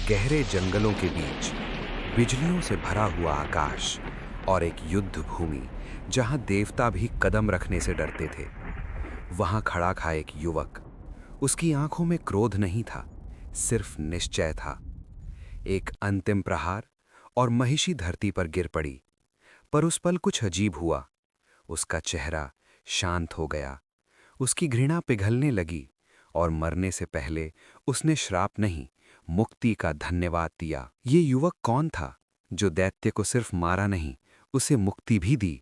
गहरे जंगलों के बीच, बिजलियों से भरा हुआ आकाश और एक युद्ध भूमि जहां देवता भी कदम रखने से डरते थे। वहां खड़ा था एक युवक। उसकी आंखों में क्रोध नहीं था, सिर्फ निश्चय था। एक अंतिम प्रहार और महिषी धरती पर गिर पड़ी। पर उस पल कुछ अजीब हुआ। उसका चेहरा शांत हो गया, उसकी घृणा पिघलने लगी और मरने से पहले उसने श्राप नहीं, मुक्ति का धन्यवाद दिया। ये युवक कौन था जो दैत्य को सिर्फ मारा नहीं, उसे मुक्ति भी दी?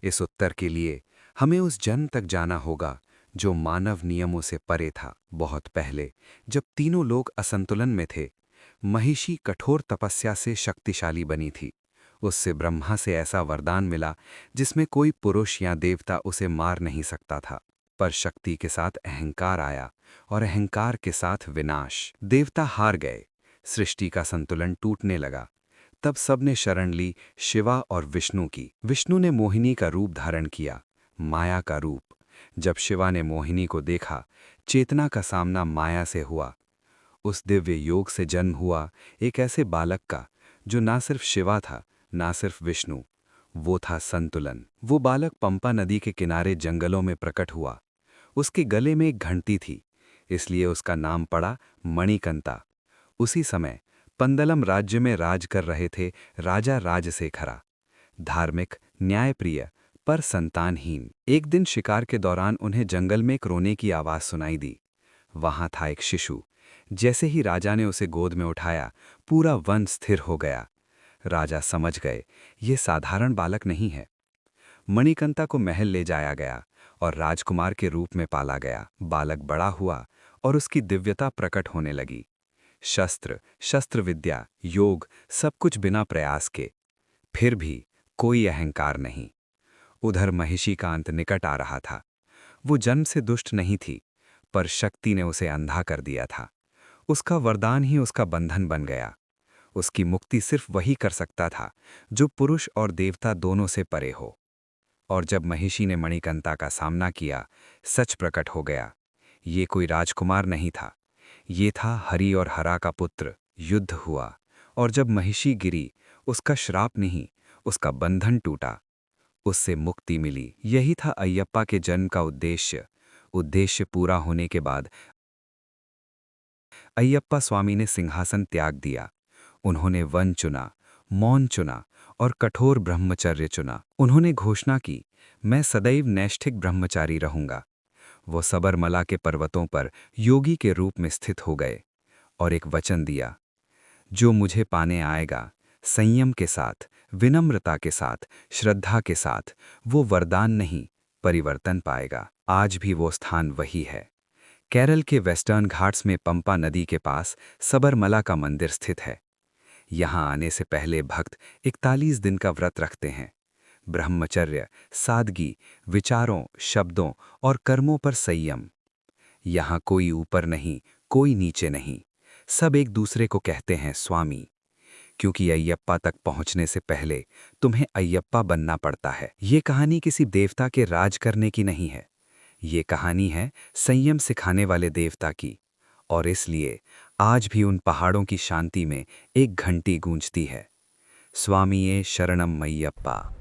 इस उत्तर के लिए हमें उस जन्म तक जाना होगा जो मानव नियमों से परे था। बहुत पहले, जब तीनों लोग असंतुलन में थे, महिषी कठोर तपस्या से शक्तिशाली बनी थी। उससे ब्रह्मा से ऐसा वरदान मिला जिसमें कोई पुरुष या देवता उसे मार नहीं सकता था। पर शक्ति के साथ अहंकार आया और अहंकार के साथ विनाश। देवता हार गए, सृष्टि का संतुलन टूटने लगा। तब सबने शरण ली शिवा और विष्णु की। विष्णु ने मोहिनी का रूप धारण किया, माया का रूप। जब शिवा ने मोहिनी को देखा, चेतना का सामना माया से हुआ। उस दिव्य योग से जन्म हुआ एक ऐसे बालक का जो ना सिर्फ शिवा था, ना सिर्फ विष्णु। वो था संतुलन। वो बालक पंपा नदी के किनारे जंगलों में प्रकट हुआ। उसके गले में एक घंटी थी, इसलिए उसका नाम पड़ा मणिकंता। उसी समय पंदलम राज्य में राज कर रहे थे राजा राजसेखरा। धार्मिक, न्यायप्रिय, पर संतानहीन। एक दिन शिकार के दौरान उन्हें जंगल में एक रोने की आवाज सुनाई दी। वहां था एक शिशु। जैसे ही राजा ने उसे गोद में उठाया, पूरा वन स्थिर हो गया। राजा समझ गए, ये साधारण बालक नहीं है। मणिकंता को महल ले जाया गया और राजकुमार के रूप में पाला गया। बालक बड़ा हुआ और उसकी दिव्यता प्रकट होने लगी। शस्त्र, शस्त्र विद्या, योग, सब कुछ बिना प्रयास के। फिर भी कोई अहंकार नहीं। उधर महिषी का अंत निकट आ रहा था। वो जन्म से दुष्ट नहीं थी, पर शक्ति ने उसे अंधा कर दिया था। उसका वरदान ही उसका बंधन बन गया। उसकी मुक्ति सिर्फ वही कर सकता था जो पुरुष और देवता दोनों से परे हो। और जब महिषी ने मणिकंता का सामना किया, सच प्रकट हो गया। ये कोई राजकुमार नहीं था, ये था हरि और हरा का पुत्र। युद्ध हुआ और जब महिषी गिरी, उसका श्राप नहीं, उसका बंधन टूटा। उससे मुक्ति मिली। यही था अयप्पा के जन्म का उद्देश्य। उद्देश्य पूरा होने के बाद अयप्पा स्वामी ने सिंहासन त्याग दिया। उन्होंने वन चुना, मौन चुना और कठोर ब्रह्मचर्य चुना। उन्होंने घोषणा की, मैं सदैव नैष्ठिक ब्रह्मचारी रहूंगा। वो सबरमला के पर्वतों पर योगी के रूप में स्थित हो गए और एक वचन दिया, जो मुझे पाने आएगा, संयम के साथ, विनम्रता के साथ, श्रद्धा के साथ, वो वरदान नहीं, परिवर्तन पाएगा। आज भी वो स्थान वही है। केरल के वेस्टर्न घाट्स में पंपा नदी के पास सबरमला का मंदिर स्थित है। यहाँ आने से पहले भक्त 41 दिन का व्रत रखते हैं। ब्रह्मचर्य, सादगी, विचारों, शब्दों और कर्मों पर संयम। यहाँ कोई ऊपर नहीं, कोई नीचे नहीं। सब एक दूसरे को कहते हैं स्वामी, क्योंकि अयप्पा तक पहुँचने से पहले तुम्हें अयप्पा बनना पड़ता है। ये कहानी किसी देवता के राज करने की नहीं है। ये कहानी है संयम सिखाने वाले देवता की। और इसलिए आज भी उन पहाड़ों की शांति में एक घंटी गूंजती है, स्वामिये शरणम अयप्पा।